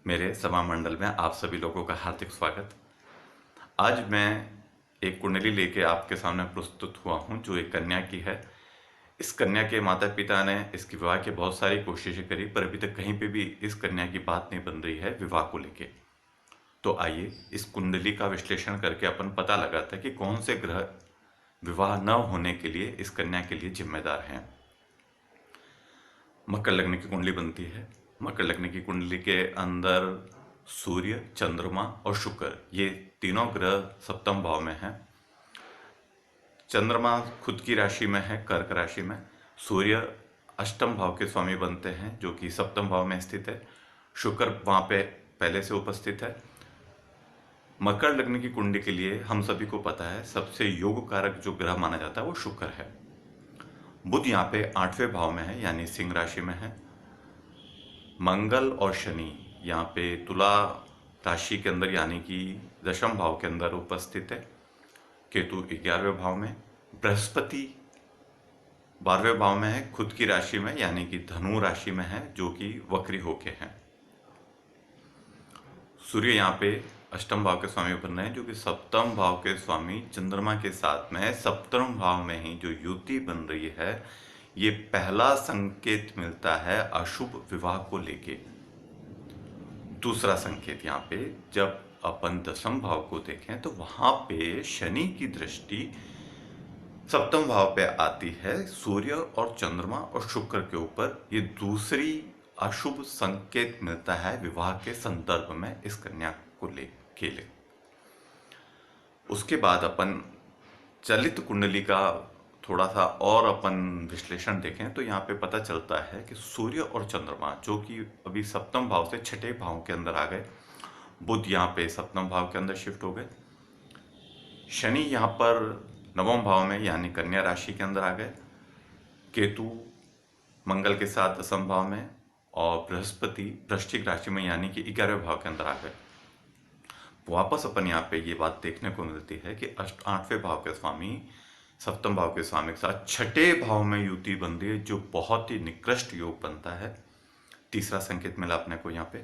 मेरे सभा मंडल में आप सभी लोगों का हार्दिक स्वागत। आज मैं एक कुंडली लेके आपके सामने प्रस्तुत हुआ हूँ जो एक कन्या की है। इस कन्या के माता पिता ने इसके विवाह की बहुत सारी कोशिशें करी, पर अभी तक कहीं पे भी इस कन्या की बात नहीं बन रही है विवाह को लेके। तो आइए इस कुंडली का विश्लेषण करके अपन पता लगाते हैं कि कौन से ग्रह विवाह न होने के लिए इस कन्या के लिए जिम्मेदार हैं। मकर लग्न की कुंडली बनती है। मकर लग्न की कुंडली के अंदर सूर्य, चंद्रमा और शुक्र, ये तीनों ग्रह सप्तम भाव में हैं। चंद्रमा खुद की राशि में है, कर्क राशि में। सूर्य अष्टम भाव के स्वामी बनते हैं जो कि सप्तम भाव में स्थित है। शुक्र वहां पे पहले से उपस्थित है। मकर लग्न की कुंडली के लिए हम सभी को पता है सबसे योग कारक जो ग्रह माना जाता है वो शुक्र है। बुध यहाँ पे 8वें भाव में है यानी सिंह राशि में है। मंगल और शनि यहाँ पे तुला राशि के अंदर यानी कि दशम भाव के अंदर उपस्थित है। केतु 11वें भाव में, बृहस्पति 12वें भाव में है, खुद की राशि में यानी कि धनु राशि में है जो कि वक्री होके हैं। सूर्य यहाँ पे अष्टम भाव के स्वामी बन रहे हैं जो कि सप्तम भाव के स्वामी चंद्रमा के साथ में है। सप्तम भाव में ही जो युति बन रही है, ये पहला संकेत मिलता है अशुभ विवाह को लेके। दूसरा संकेत यहाँ पे जब अपन दसम भाव को देखें तो वहां पे शनि की दृष्टि सप्तम भाव पे आती है सूर्य और चंद्रमा और शुक्र के ऊपर। ये दूसरी अशुभ संकेत मिलता है विवाह के संदर्भ में इस कन्या को लेके। उसके बाद अपन चलित कुंडली का थोड़ा सा और अपन विश्लेषण देखें तो यहाँ पे पता चलता है कि सूर्य और चंद्रमा जो कि अभी सप्तम भाव से छठे भाव के अंदर आ गए, बुध यहाँ पे सप्तम भाव के अंदर शिफ्ट हो गए, शनि यहाँ पर नवम भाव में यानी कन्या राशि के अंदर आ गए, केतु मंगल के साथ दसम भाव में और बृहस्पति वृश्चिक राशि में यानी कि 11वें भाव के अंदर आ गए। वापस अपन यहाँ पे ये बात देखने को मिलती है कि 8वें भाव के स्वामी सप्तम भाव के स्वामी के साथ छठे भाव में युति बन रही है जो बहुत ही निकृष्ट योग बनता है। तीसरा संकेत मिला अपने को यहाँ पे।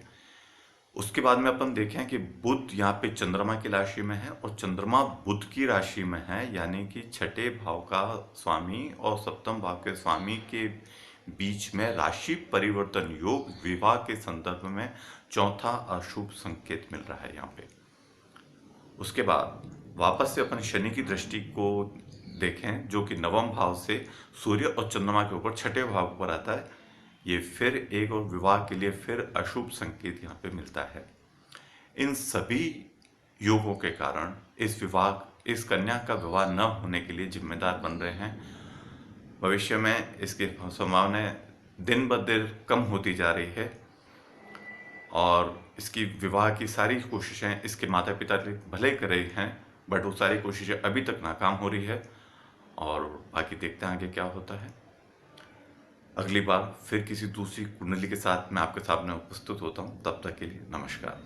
उसके बाद में अपन देखें कि बुध यहाँ पे चंद्रमा की राशि में है और चंद्रमा बुध की राशि में है यानी कि छठे भाव का स्वामी और सप्तम भाव के स्वामी के बीच में राशि परिवर्तन योग विवाह के संदर्भ में चौथा अशुभ संकेत मिल रहा है यहाँ पे। उसके बाद वापस से अपन शनि की दृष्टि को देखें जो कि नवम भाव से सूर्य और चंद्रमा के ऊपर छठे भाव पर आता है। ये फिर एक और विवाह के लिए फिर अशुभ संकेत यहाँ पे मिलता है। इन सभी योगों के कारण इस कन्या का विवाह न होने के लिए जिम्मेदार बन रहे हैं। भविष्य में इसकी संभावनाएं दिन ब दिन कम होती जा रही है और इसकी विवाह की सारी कोशिशें इसके माता पिता ने भले कर रहे हैं, बट वो सारी कोशिशें अभी तक नाकाम हो रही है और बाकी देखते हैं आगे क्या होता है। अगली बार फिर किसी दूसरी कुंडली के साथ मैं आपके सामने उपस्थित होता हूँ। तब तक के लिए नमस्कार।